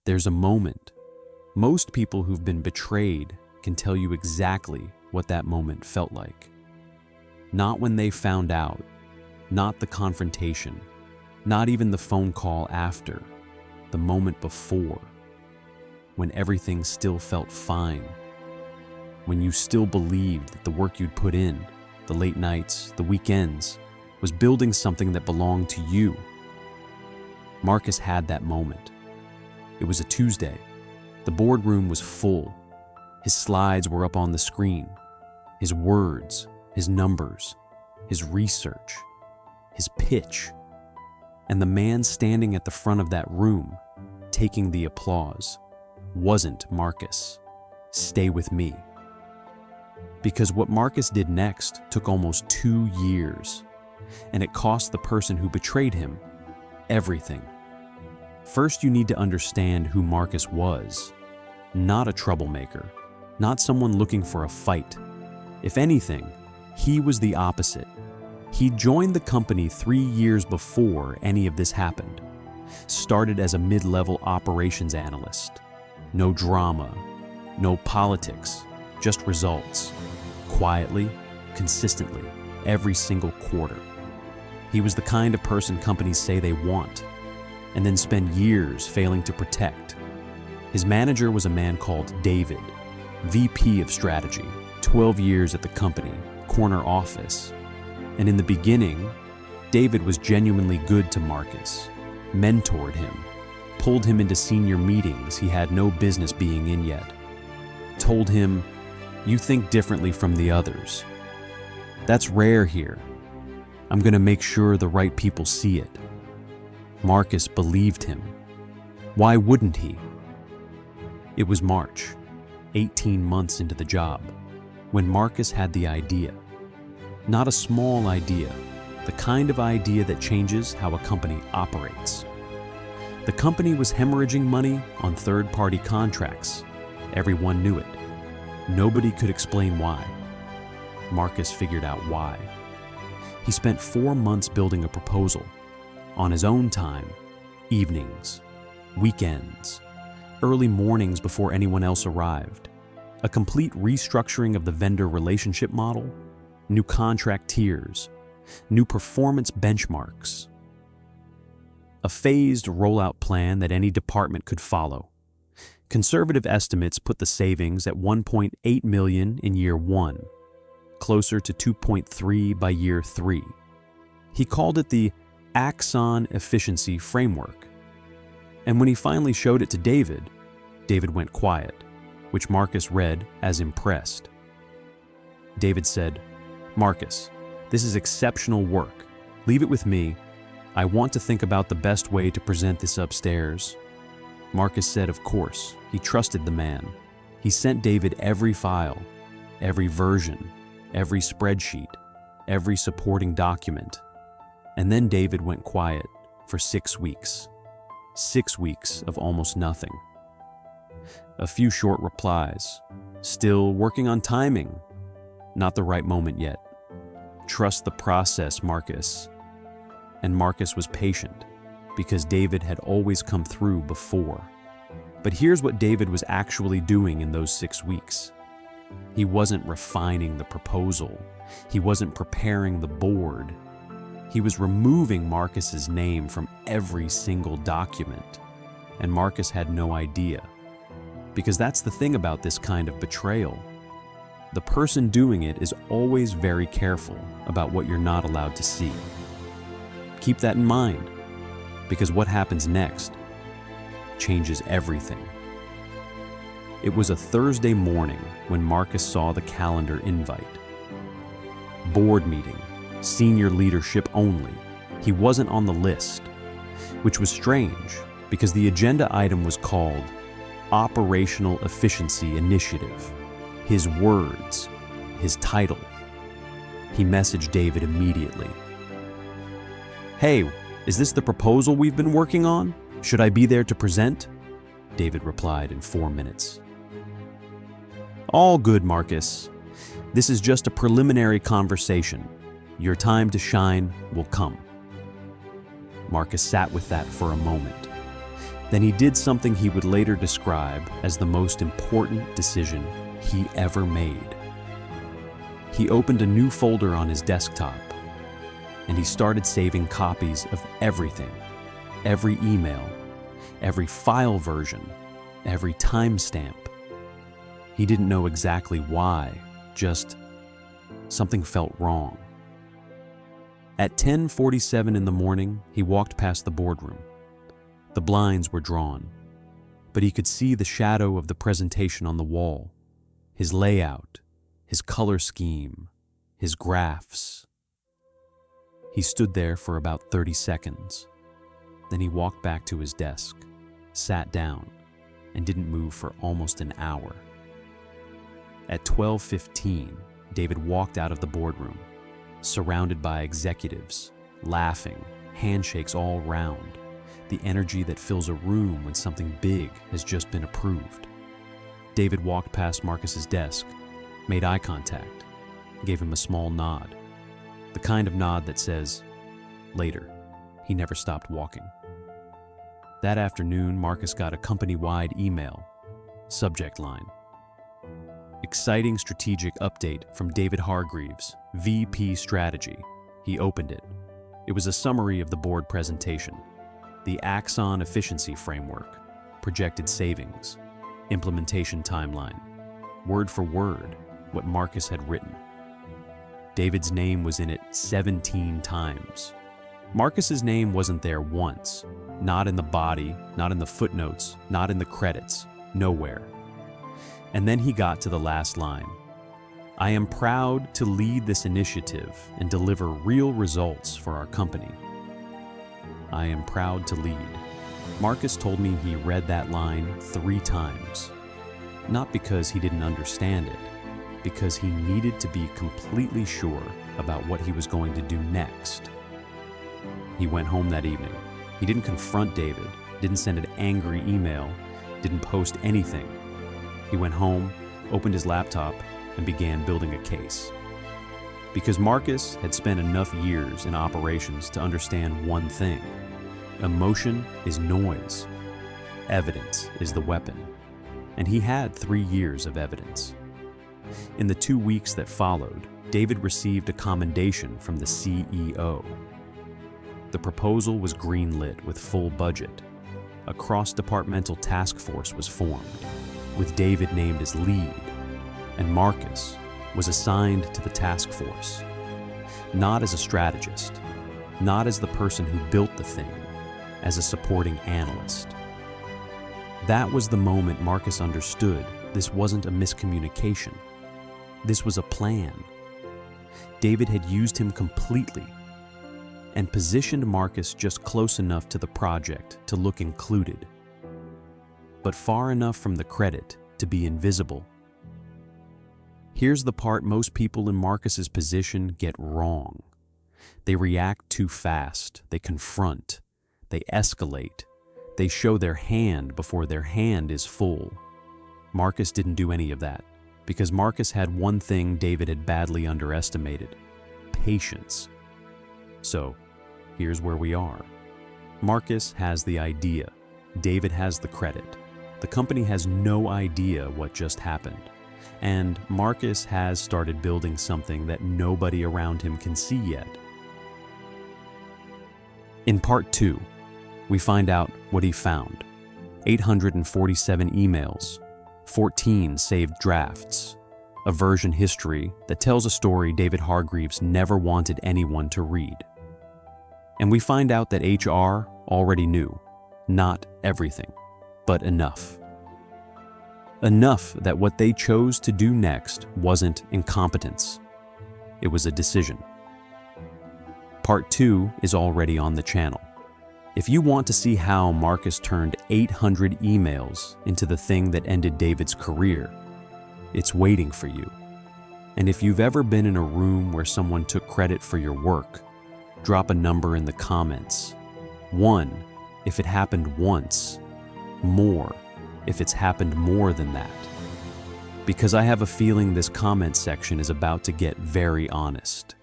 There's a moment. Most people who've been betrayed can tell you exactly what that moment felt like. Not when they found out, not the confrontation, not even the phone call after, the moment before, when everything still felt fine, when you still believed that the work you'd put in, the late nights, the weekends, was building something that belonged to you. Marcus had that moment. It was a Tuesday. The boardroom was full. His slides were up on the screen. His words, his numbers, his research, his pitch. And the man standing at the front of that room, taking the applause, wasn't Marcus. Stay with me. Because what Marcus did next took almost 2 years, and it cost the person who betrayed him everything. First, you need to understand who Marcus was. Not a troublemaker, not someone looking for a fight. If anything, he was the opposite. He joined the company 3 years before any of this happened. Started as a mid-level operations analyst. No drama, no politics, just results. Quietly, consistently, every single quarter. He was the kind of person companies say they want, and then spend years failing to protect. His manager was a man called David, VP of strategy, 12 years at the company, corner office. And in the beginning, David was genuinely good to Marcus, mentored him, pulled him into senior meetings he had no business being in yet, told him, "You think differently from the others. That's rare here. I'm going to make sure the right people see it." Marcus believed him. Why wouldn't he? It was March, 18 months into the job, when Marcus had the idea. Not a small idea, the kind of idea that changes how a company operates. The company was hemorrhaging money on third-party contracts. Everyone knew it. Nobody could explain why. Marcus figured out why. He spent 4 months building a proposal, on his own time, evenings, weekends, early mornings before anyone else arrived. A complete restructuring of the vendor relationship model, new contract tiers, new performance benchmarks. A phased rollout plan that any department could follow. Conservative estimates put the savings at $1.8 million in year 1, closer to $2.3 by year 3. He called it the Axon Efficiency Framework. And when he finally showed it to David, David went quiet, which Marcus read as impressed. David said, "Marcus, this is exceptional work. Leave it with me. I want to think about the best way to present this upstairs." Marcus said, of course, he trusted the man. He sent David every file, every version, every spreadsheet, every supporting document. And then David went quiet for 6 weeks. 6 weeks of almost nothing. A few short replies. Still working on timing. Not the right moment yet. Trust the process, Marcus. And Marcus was patient, because David had always come through before. But here's what David was actually doing in those 6 weeks. He wasn't refining the proposal. He wasn't preparing the board. He was removing Marcus's name from every single document. And Marcus had no idea. Because that's the thing about this kind of betrayal. The person doing it is always very careful about what you're not allowed to see. Keep that in mind, because what happens next changes everything. It was a Thursday morning when Marcus saw the calendar invite. Board meeting, senior leadership only. He wasn't on the list, which was strange because the agenda item was called Operational Efficiency Initiative. His words, his title. He messaged David immediately. "Hey, is this the proposal we've been working on? Should I be there to present?" David replied in 4 minutes. "All good, Marcus. This is just a preliminary conversation. Your time to shine will come." Marcus sat with that for a moment. Then he did something he would later describe as the most important decision he ever made. He opened a new folder on his desktop, and he started saving copies of everything, every email, every file version, every timestamp. He didn't know exactly why, just something felt wrong. At 10:47 in the morning, he walked past the boardroom. The blinds were drawn, but he could see the shadow of the presentation on the wall, his layout, his color scheme, his graphs. He stood there for about 30 seconds. Then he walked back to his desk, sat down, and didn't move for almost an hour. At 12:15, David walked out of the boardroom, surrounded by executives, laughing, handshakes all round, the energy that fills a room when something big has just been approved. David walked past Marcus's desk, made eye contact, gave him a small nod, the kind of nod that says, later. He never stopped walking. That afternoon, Marcus got a company-wide email. Subject line: exciting strategic update from David Hargreaves, VP Strategy. He opened it. It was a summary of the board presentation, the Axon Efficiency Framework, projected savings, implementation timeline, word for word, what Marcus had written. David's name was in it 17 times. Marcus's name wasn't there once, not in the body, not in the footnotes, not in the credits, nowhere. And then he got to the last line. I am proud to lead this initiative and deliver real results for our company. I am proud to lead. Marcus told me he read that line 3 times. Not because he didn't understand it, because he needed to be completely sure about what he was going to do next. He went home that evening. He didn't confront David, didn't send an angry email, didn't post anything. He went home, opened his laptop, and began building a case. Because Marcus had spent enough years in operations to understand one thing: emotion is noise. Evidence is the weapon. And he had 3 years of evidence. In the 2 weeks that followed, David received a commendation from the CEO. The proposal was greenlit with full budget. A cross-departmental task force was formed, with David named as lead, and Marcus was assigned to the task force, not as a strategist, not as the person who built the thing, as a supporting analyst. That was the moment Marcus understood this wasn't a miscommunication. This was a plan. David had used him completely and positioned Marcus just close enough to the project to look included, but far enough from the credit to be invisible. Here's the part most people in Marcus's position get wrong. They react too fast, they confront, they escalate, they show their hand before their hand is full. Marcus didn't do any of that, because Marcus had one thing David had badly underestimated: patience. So, here's where we are. Marcus has the idea. David has the credit. The company has no idea what just happened. And Marcus has started building something that nobody around him can see yet. In part 2, we find out what he found: 847 emails, 14 saved drafts, a version history that tells a story David Hargreaves never wanted anyone to read. And we find out that HR already knew, not everything, but enough. Enough that what they chose to do next wasn't incompetence. It was a decision. Part 2 is already on the channel. If you want to see how Marcus turned 800 emails into the thing that ended David's career, it's waiting for you. And if you've ever been in a room where someone took credit for your work, drop a number in the comments. 1, if it happened once. More, if it's happened more than that. Because I have a feeling this comment section is about to get very honest.